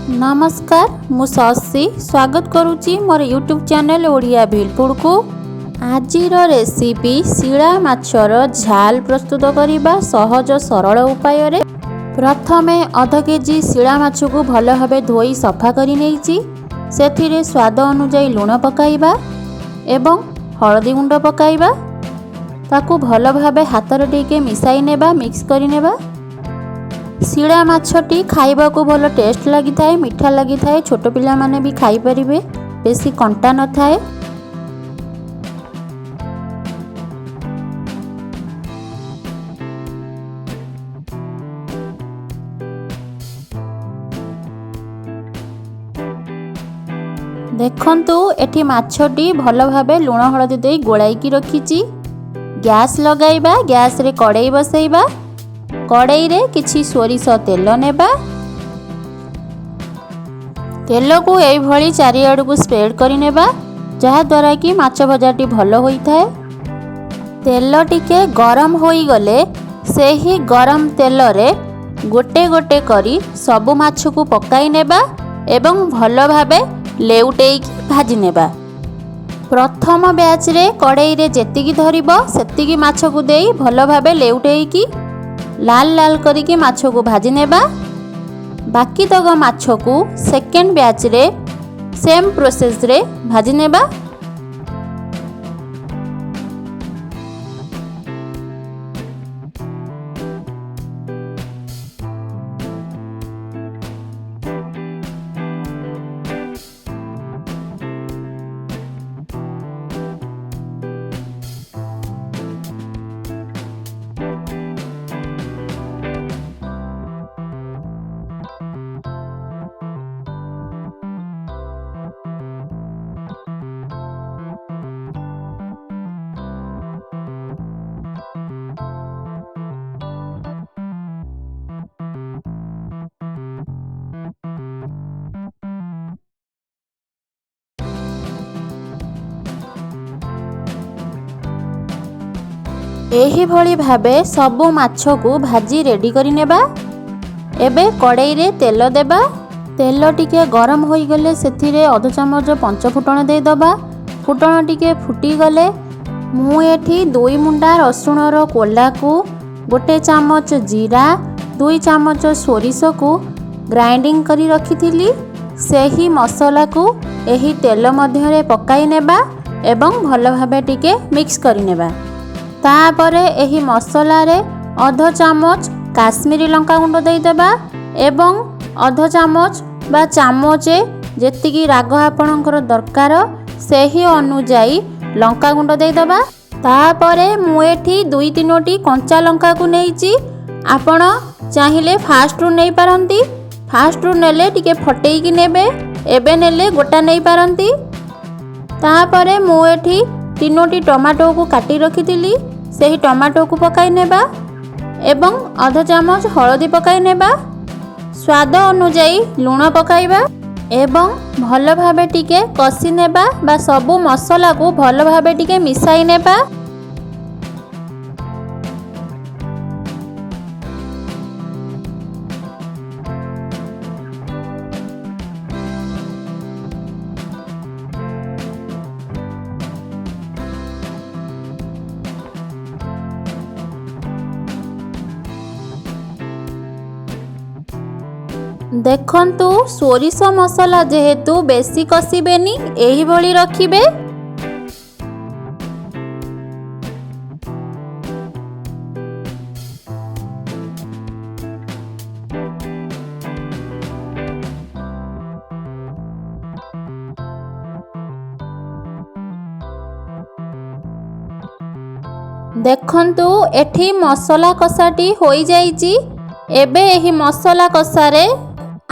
नमस्कार मु शशि स्वागत करुच्ची मोर यूट्यूब चैनल ओडिया भिलपुर को। आज रेसिपी शिला माछर झाल प्रस्तुत करने सहज सरल उपाय रे। प्रथमे आधा केजी शिला माछ को भल भाव धोई सफा करी नेइची। सेथिरे स्वाद अनुसार लुण पकाइबा एवं हळदी गुंड पकाइबा। ताकू भल भाव हाथर टिके मिसाई नेबा मिक्स करी नेबा। शिला माछटी खाइबा को भल टेस्ट लगी थाए, मीठा लगी थाए। छोट पिला माने भी खाई परिबे, बेसी कंटा न थाए। देखंतु एठी माछटी भल भाबे लुण हळदी देई गोळाई की रखीची। गैस लगाइबा, गैस रे कड़ाई बसैबा। कड़ाई रे किछि सोरिष तेल नेबा। तेल को एई भली चारिआड को स्प्रेड करी नेबा, जहा द्वारा कि माछ भजाटी भल होई थाए। तेल टिके गरम होई गले सेही गरम तेल रे गोटे गोटे करी सबु माछ को पकाई नेबा एवं भल भाबे लेउटेई भाजी नेबा। प्रथम बैच रे कड़ाई रे जेतिकी धरिबो सेतिकी माछ को देई भल भाबे लेउटेई की लाल लाल करिकी माछ को भाजी नेबा। बाकी तक माछ को सेकेंड बैच रे सेम प्रोसेस रे भाजी नेबा। एही भली भाबे सबु माछ को भाजी रेडी करी नेबा। एबे कड़ाई रे तेल देबा। तेल टिके गरम होई गले सेथिरे आधा चमच पंच फुटण दे दबा। फुटण टिके फुटी गले मु एठी 2 मुंडा रसुण रो कोला को, 1 चामच जीरा, 2 चामच सोरिष को ग्राइंडिंग करी रखिथिली। सेही मसाला को एही तेल मध्य रे पकाई नेबा एवं भल भाबे टिके मिक्स करी नेबा। तापरे एही मसाला रे आधा चामच काश्मीरी लंका गुंड दे देबा एवं आधा चामच बा चामचे जेतिकी राग आपणकर दरकार सेही अनुजाई लंका गुंड दे देबा। तापरे मु एठी 2-3टी कंचा लंका को नेइची। आपण चाहिले फास्ट रु नै पारंती। फास्ट रु नेले टिके फटेई की नेबे, एबे नेले गोटा नै पारंती। तापरे मु एठी 3टी टमाटो को काटी रखिथिली। सेही टमाटो को पकाई नेबा एवं आधा चामच हळदी पकाई नेबा। स्वाद अनुसार लुण पकाइबा एवं भल भाबे टिके कसी नेबा बा सबु मसाला को भल भाबे टिके मिसाई नेबा। देखंतु सोरिष मसाला जेहेतु बेसी कसिबेनी एही भली रखिबे। देखंतु एठी मसाला कसाटी होई जाईची। एबे एही मसाला कसारे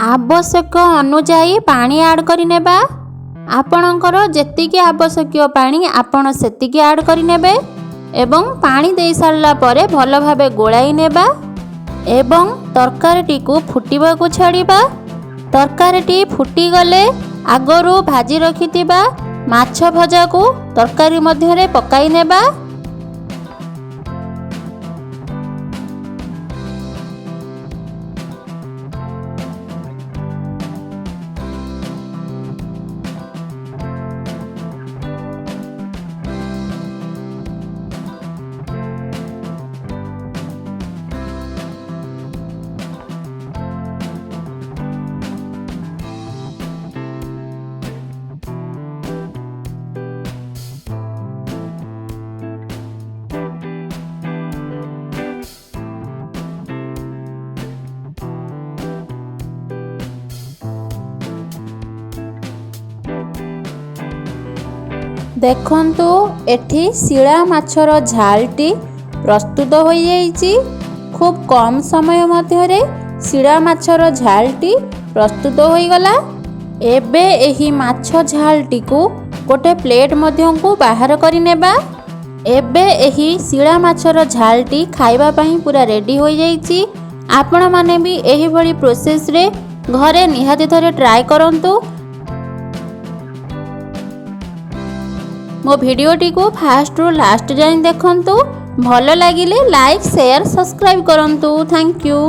आवश्यक अनुजाई पानी ऐड करि नेबा। आपणकर जेतिकी आवश्यक पानी आपण सेतिकी ऐड करि नेबे एवं पानी देई सारला परे भल भाबे गोळाई नेबा एवं तरकारीटी को फुटिबा को छाड़िबा। तरकारीटी फुटी गले आगरू भाजी रखिथिबा माछ भजा को तरकारी मध्य रे पकाई नेबा। ଦେଖନ୍ତୁ ଏଠି ଶିଳା ମାଛର ଝାଲଟି ପ୍ରସ୍ତୁତ ହୋଇଯାଇଛି। ଖୁବ୍ କମ୍ ସମୟ ମଧ୍ୟରେ ଶିଳା ମାଛର ଝାଲଟି ପ୍ରସ୍ତୁତ ହୋଇଗଲା। ଏବେ ଏହି ମାଛ ଝାଲଟିକୁ ଗୋଟେ ପ୍ଲେଟ୍ ମଧ୍ୟକୁ ବାହାର କରିନେବା। ଏବେ ଏହି ଶିଳା ମାଛର ଝାଲଟି ଖାଇବା ପାଇଁ ପୁରା ରେଡ଼ି ହୋଇଯାଇଛି। ଆପଣମାନେ ବି ଏହିଭଳି ପ୍ରୋସେସ୍ରେ ଘରେ ନିହାତି ଥରେ ଟ୍ରାଏ କରନ୍ତୁ। ମୋ ଭିଡ଼ିଓଟିକୁ ଫାଷ୍ଟରୁ ଲାଷ୍ଟ ଯାଏଁ ଦେଖନ୍ତୁ। ଭଲ ଲାଗିଲେ ଲାଇକ୍, ସେୟାର, ସବସ୍କ୍ରାଇବ୍ କରନ୍ତୁ। Thank you.